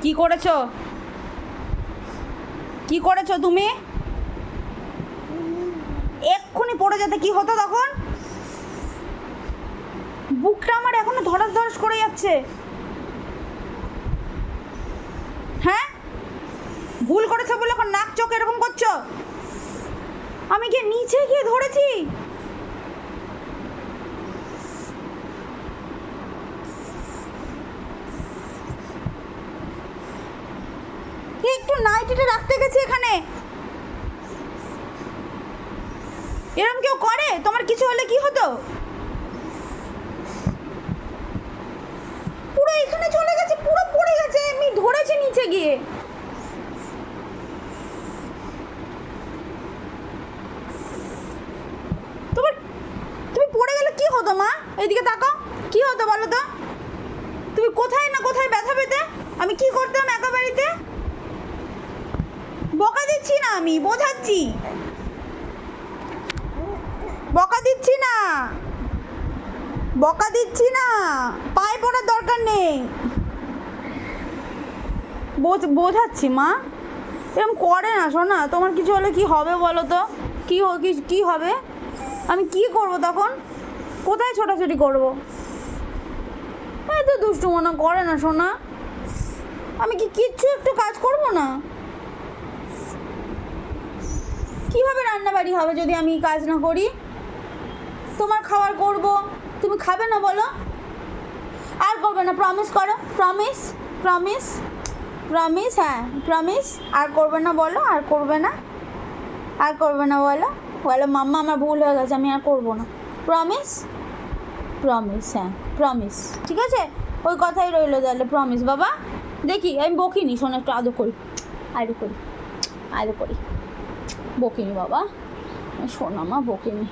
কি করেছো? কি করেছো তুমি? এক্ষুনি পড়ে যেতে কি হতো তখন? বুকটা আমার এখনো ধড়াস ধড়াস করে যাচ্ছে। হ্যাঁ, ভুল করেছো বলে এখন নাক চোখ এরকম করছো? আমি গিয়ে নিচে গিয়ে ধরেছি। একটু নাইটিটা রাখতে গেছি এখানে। এরকম কেউ করে? তোমার কিছু হলে কি হতো? পুরো এখানে চলে গেছে, পুরো পড়ে গেছে, আমি ধরেছি নিচে গিয়ে। তোমার, তুমি পড়ে গেলে কি হতো মা? এইদিকে তাকাও, কি হতো বলো তো? তুমি কোথায় না কোথায় ব্যথা পেতে, আমি কি করতাম একা বাড়িতে? বকা দিচ্ছি না, আমি বোঝাচ্ছি। বকা দিচ্ছি না, বকা দিচ্ছি না, পায়ে পড়ার দরকার নেই, বোঝাচ্ছি মা। এরকম করে না শোনা। তোমার কিছু হলে কি হবে বলো তো? কি হবে? আমি কি করব তখন? কোথায় ছোটাছুটি করব? এত দুষ্টু মনে করে না শোনা। আমি কি কিচ্ছু একটু কাজ করব না? কিভাবে রান্নাবাড়ি হবে যদি আমি কাজ না করি? তোমার খাবার করব, তুমি খাবে না বলো? আর করবে না, প্রমিস করো, প্রমিস, প্রমিস, প্রমিস, হ্যাঁ প্রমিস। আর করবে না বলো, আর করবে না, আর করবে না বলো। বলো মাম্মা আমার ভুল হয়ে গেছে, আমি আর করবো না। প্রমিস, প্রমিস, হ্যাঁ প্রমিস। ঠিক আছে, ওই কথাই রইলো তাহলে, প্রমিস বাবা। দেখি আমি বকিনি, শোনো একটু আদর করি, আদর করি, আদর করি। বকিনি বাবা, শোনা মা, বকিনি।